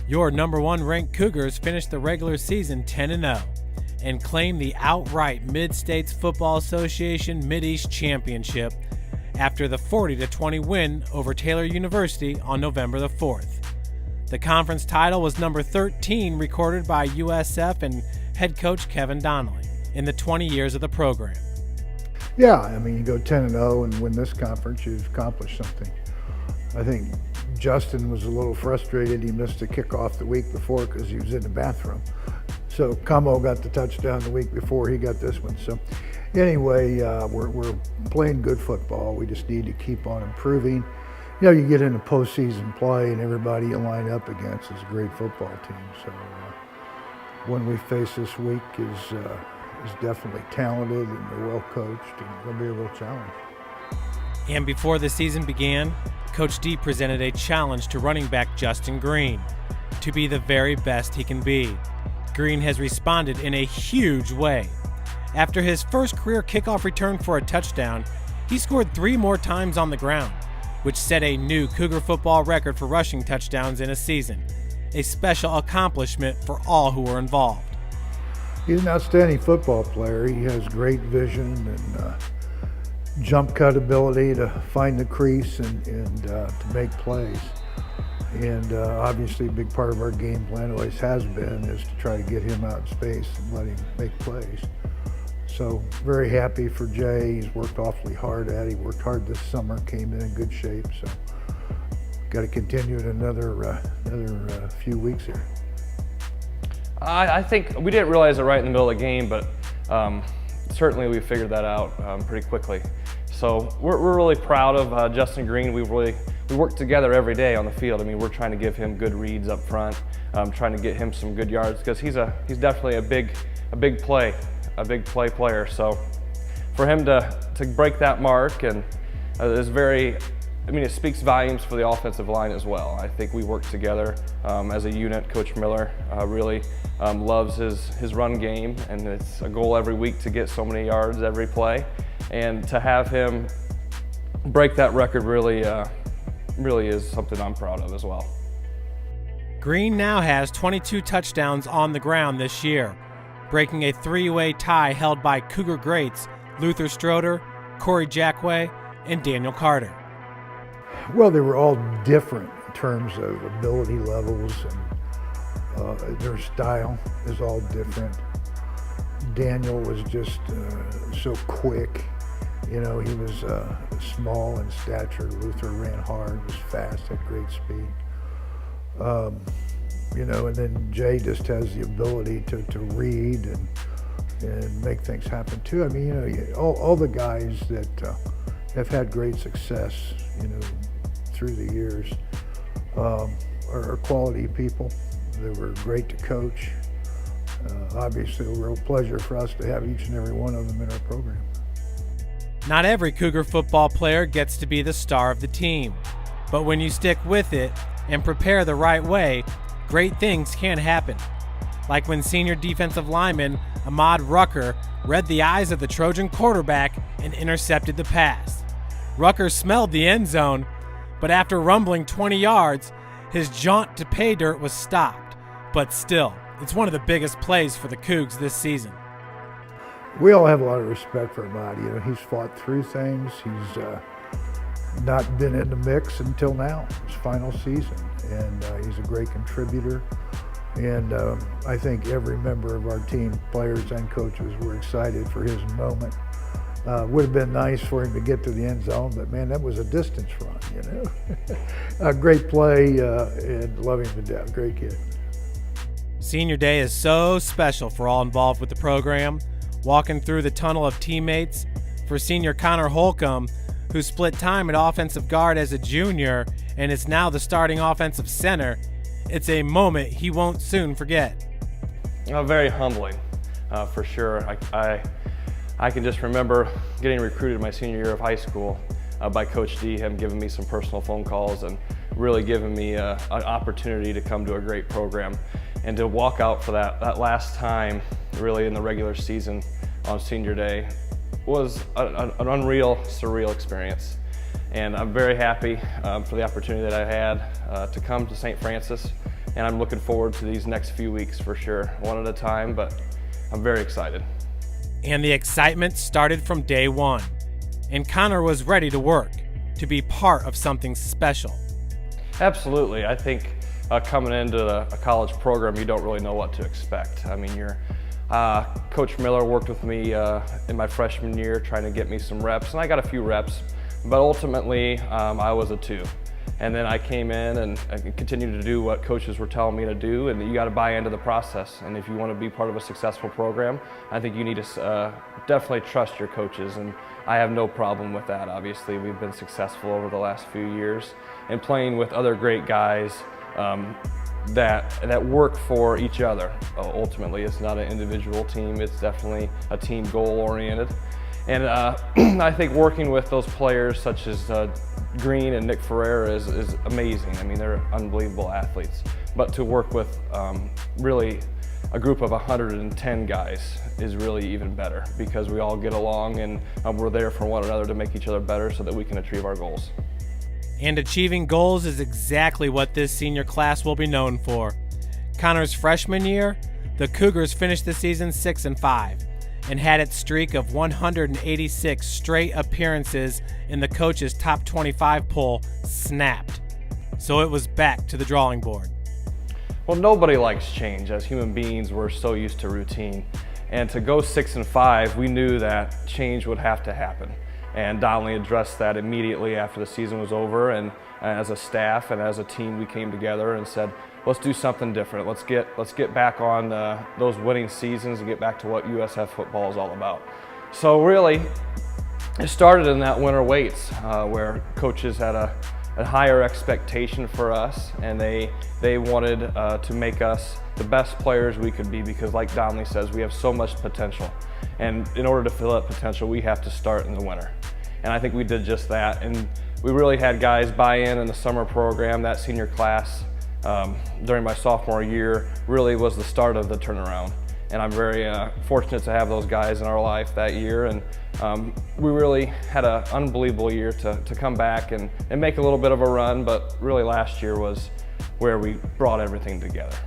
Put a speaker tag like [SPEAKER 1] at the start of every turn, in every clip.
[SPEAKER 1] Your number 1 ranked Cougars finished the regular season 10-0 and claimed the outright Mid-States Football Association Mid-East Championship after the 40-20 win over Taylor University on November the 4th. The conference title was number 13 recorded by USF and head coach Kevin Donley in the 20 years of the program.
[SPEAKER 2] Yeah, I mean, you go 10-0 and win this conference, you've accomplished something. I think Justin was a little frustrated. He missed the kickoff the week before because he was in the bathroom. So Como got the touchdown the week before he got this one. So anyway, we're playing good football. We just need to keep on improving. You know, you get into postseason play and everybody you line up against is a great football team. So when we face this week is definitely talented and they're well coached and going to be a real challenge.
[SPEAKER 1] And before the season began, Coach D presented a challenge to running back Justin Green to be the very best he can be. Green has responded in a huge way. After his first career kickoff return for a touchdown, he scored 3 more times on the ground, which set a new Cougar football record for rushing touchdowns in a season, a special accomplishment for all who were involved.
[SPEAKER 2] He's an outstanding football player. He has great vision and jump cut ability to find the crease and to make plays. And obviously a big part of our game plan always has been is to try to get him out in space and let him make plays. So very happy for Jay. He's worked awfully hard at it. He worked hard this summer, came in good shape. So got to continue it another few weeks here.
[SPEAKER 3] I think we didn't realize it right in the middle of the game, but certainly we figured that out pretty quickly. So we're really proud of Justin Green. We work together every day on the field. I mean, we're trying to give him good reads up front, trying to get him some good yards because he's definitely a big play player. So for him to break that mark and is very, I mean, it speaks volumes for the offensive line as well. I think we work together as a unit. Coach Miller really loves his run game, and it's a goal every week to get so many yards every play. And to have him break that record really is something I'm proud of as well.
[SPEAKER 1] Green now has 22 touchdowns on the ground this year, breaking a 3-way tie held by Cougar greats Luther Stroder, Corey Jackway, and Daniel Carter.
[SPEAKER 2] Well, they were all different in terms of ability levels and their style is all different. Daniel was just so quick. You know, he was small in stature. Luther ran hard, was fast, had great speed. You know, and then Jay just has the ability to read and make things happen too. I mean, you know, all the guys that have had great success, you know, through the years are quality people. They were great to coach. Obviously, a real pleasure for us to have each and every one of them in our program.
[SPEAKER 1] Not every Cougar football player gets to be the star of the team, but when you stick with it and prepare the right way, great things can happen. Like when senior defensive lineman Ahmad Rucker read the eyes of the Trojan quarterback and intercepted the pass. Rucker smelled the end zone, but after rumbling 20 yards, his jaunt to pay dirt was stopped. But still, it's one of the biggest plays for the Cougs this season.
[SPEAKER 2] We all have a lot of respect for Ahmad. You know, he's fought through things. He's not been in the mix until now, his final season, and he's a great contributor. And I think every member of our team, players and coaches, were excited for his moment. Would have been nice for him to get to the end zone, but man, that was a distance run, you know. A great play and love him to death. Great kid.
[SPEAKER 1] Senior Day is so special for all involved with the program. Walking through the tunnel of teammates for senior Connor Holcomb, who split time at offensive guard as a junior and is now the starting offensive center, it's a moment he won't soon forget.
[SPEAKER 3] Very humbling, for sure. I can just remember getting recruited my senior year of high school by Coach D, him giving me some personal phone calls and really giving me an opportunity to come to a great program. And to walk out for that last time, really in the regular season on Senior Day, was an unreal, surreal experience. And I'm very happy for the opportunity that I had to come to St. Francis and I'm looking forward to these next few weeks for sure, one at a time, but I'm very excited.
[SPEAKER 1] And the excitement started from day one, and Connor was ready to work, to be part of something special.
[SPEAKER 3] Absolutely. I think coming into a college program, you don't really know what to expect. I mean, Coach Miller worked with me in my freshman year trying to get me some reps, and I got a few reps, but ultimately I was a 2. And then I came in and I continued to do what coaches were telling me to do, and you got to buy into the process. And if you want to be part of a successful program, I think you need to definitely trust your coaches, and I have no problem with that. Obviously, we've been successful over the last few years and playing with other great guys that work for each other. Ultimately, it's not an individual team, it's definitely a team goal-oriented. And I think working with those players such as Green and Nick Ferreira is amazing. I mean, they're unbelievable athletes. But to work with really a group of 110 guys is really even better, because we all get along and we're there for one another to make each other better so that we can achieve our goals.
[SPEAKER 1] And achieving goals is exactly what this senior class will be known for. Connor's freshman year, the Cougars finished the season 6-5 and had its streak of 186 straight appearances in the coach's top 25 poll snapped. So it was back to the drawing board.
[SPEAKER 3] Well, nobody likes change. As human beings, we're so used to routine. And to go 6-5, we knew that change would have to happen. And Donley addressed that immediately after the season was over, and as a staff and as a team we came together and said, let's do something different. Let's get back on those winning seasons and get back to what USF football is all about. So really, it started in that winter weights where coaches had a higher expectation for us, and they wanted to make us the best players we could be, because like Donley says, we have so much potential. And in order to fill that potential, we have to start in the winter. And I think we did just that. And we really had guys buy in the summer program. That senior class during my sophomore year really was the start of the turnaround. And I'm very fortunate to have those guys in our life that year. And we really had an unbelievable year to come back and make a little bit of a run. But really last year was where we brought everything together.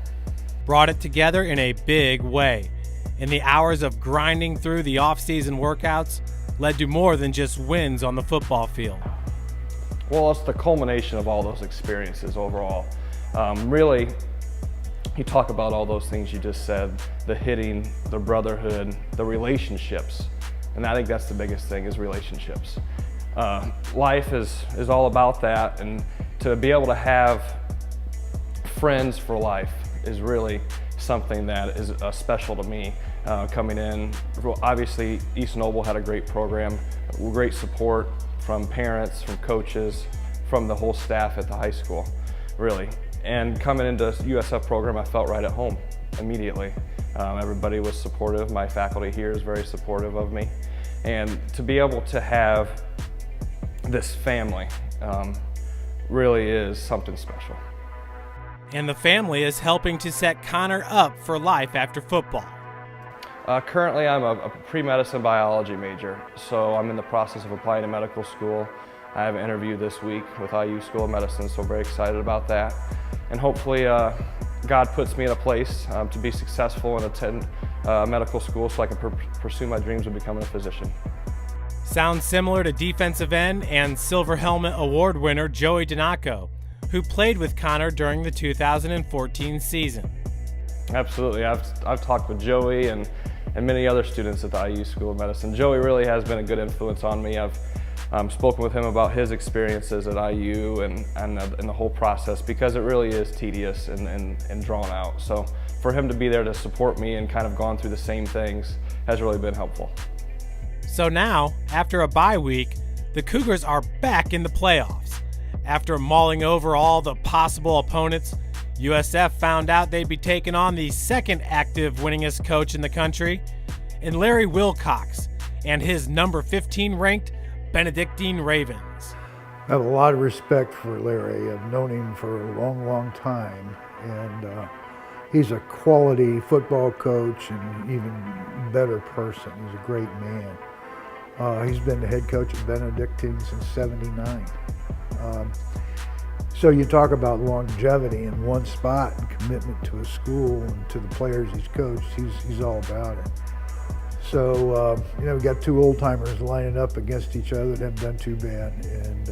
[SPEAKER 1] Brought it together in a big way. And the hours of grinding through the off-season workouts led to more than just wins on the football field.
[SPEAKER 3] Well, it's the culmination of all those experiences overall. Really, you talk about all those things you just said, the hitting, the brotherhood, the relationships. And I think that's the biggest thing, is relationships. Life is all about that, and to be able to have friends for life is really something that is special to me. Coming in, obviously East Noble had a great program, great support from parents, from coaches, from the whole staff at the high school, really. And coming into USF program, I felt right at home immediately. Everybody was supportive. My faculty here is very supportive of me. And to be able to have this family really is something special.
[SPEAKER 1] And the family is helping to set Connor up for life after football.
[SPEAKER 3] Currently, I'm a pre-medicine biology major, so I'm in the process of applying to medical school. I have an interview this week with IU School of Medicine, so I'm very excited about that. And hopefully, God puts me in a place to be successful and attend medical school so I can pursue my dreams of becoming a physician.
[SPEAKER 1] Sounds similar to defensive end and Silver Helmet Award winner Joey Donaco, who played with Connor during the 2014 season.
[SPEAKER 3] Absolutely. I've talked with Joey and many other students at the IU School of Medicine. Joey really has been a good influence on me. I've spoken with him about his experiences at IU and the whole process, because it really is tedious and drawn out. So for him to be there to support me and kind of gone through the same things has really been helpful.
[SPEAKER 1] So now, after a bye week, the Cougars are back in the playoffs. After mulling over all the possible opponents, USF found out they'd be taking on the second active winningest coach in the country, and Larry Wilcox and his number 15 ranked Benedictine Ravens.
[SPEAKER 2] I have a lot of respect for Larry. I've known him for a long, long time, and he's a quality football coach and even better person. He's a great man. He's been the head coach at Benedictine since '79. So you talk about longevity in one spot and commitment to a school and to the players he's coached. He's all about it. So we got two old timers lining up against each other that haven't done too bad, and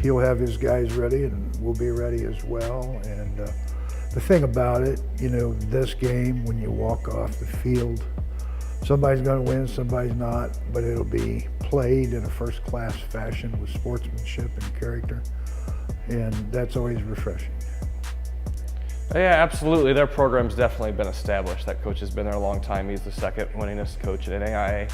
[SPEAKER 2] he'll have his guys ready, and we'll be ready as well. And the thing about it, this game, when you walk off the field, somebody's going to win, somebody's not, but it'll be played in a first-class fashion with sportsmanship and character, and that's always refreshing.
[SPEAKER 3] Yeah, absolutely. Their program's definitely been established. That coach has been there a long time. He's the second winningest coach at NAIA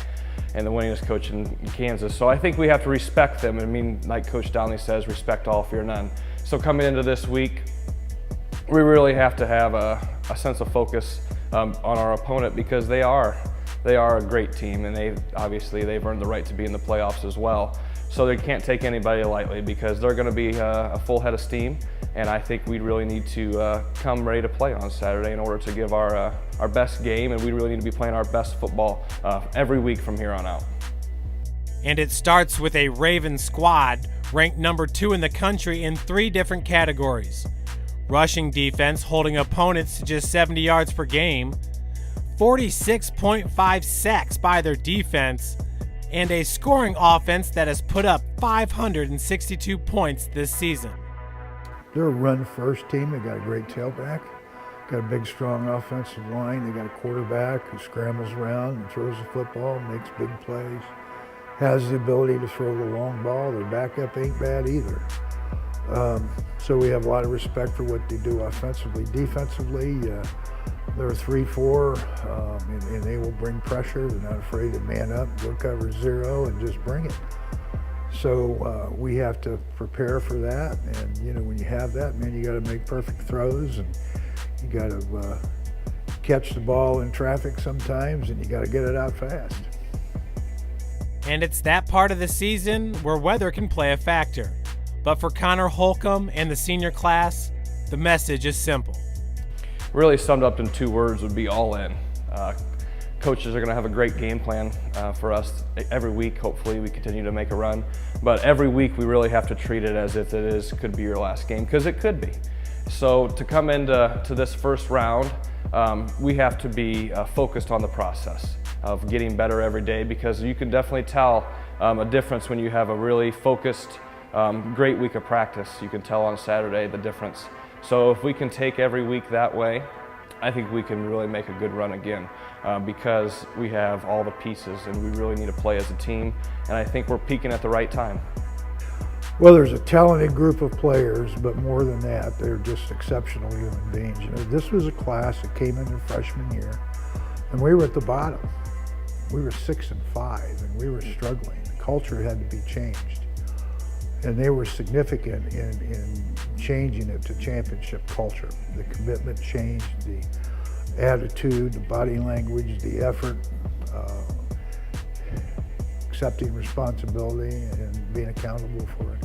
[SPEAKER 3] and the winningest coach in Kansas. So I think we have to respect them. I mean, like Coach Donley says, respect all, fear none. So coming into this week, we really have to have a sense of focus on our opponent, because they are a great team, and they've earned the right to be in the playoffs as well. So they can't take anybody lightly, because they're going to be a full head of steam. And I think we really need to come ready to play on Saturday in order to give our best game, and we really need to be playing our best football every week from here on out.
[SPEAKER 1] And it starts with a Raven squad ranked number 2 in the country in 3 different categories: rushing defense, holding opponents to just 70 yards per game, 46.5 sacks by their defense, and a scoring offense that has put up 562 points this season.
[SPEAKER 2] They're a run-first team. They got a great tailback, got a big, strong offensive line. They got a quarterback who scrambles around and throws the football, makes big plays, has the ability to throw the long ball. Their backup ain't bad either. So we have a lot of respect for what they do offensively. Defensively, they're 3-4, and they will bring pressure. They're not afraid to man up, go cover zero, and just bring it. So we have to prepare for that, and when you have that, man, you got to make perfect throws, and you got to catch the ball in traffic sometimes, and you got to get it out fast.
[SPEAKER 1] And it's that part of the season where weather can play a factor. But for Connor Holcomb and the senior class, the message is simple.
[SPEAKER 3] Really summed up in 2 words would be all in. Coaches are going to have a great game plan for us every week. Hopefully we continue to make a run. But every week we really have to treat it as if could be your last game, because it could be. So to come into this first round, we have to be focused on the process of getting better every day, because you can definitely tell a difference when you have a really focused, great week of practice. You can tell on Saturday the difference. So if we can take every week that way, I think we can really make a good run again, because we have all the pieces and we really need to play as a team, and I think we're peaking at the right time.
[SPEAKER 2] Well, there's a talented group of players, but more than that, they're just exceptional human beings. This was a class that came in their freshman year, and we were at the bottom. We were 6-5, and we were struggling. The culture had to be changed, and they were significant in changing it to championship culture. The commitment changed, the attitude, the body language, the effort, accepting responsibility and being accountable for it.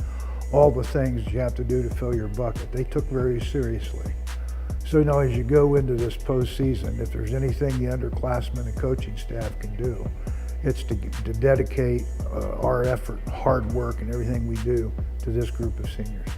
[SPEAKER 2] All the things you have to do to fill your bucket, they took very seriously. So as you go into this postseason, if there's anything the underclassmen and coaching staff can do, it's to dedicate our effort, hard work, and everything we do to this group of seniors.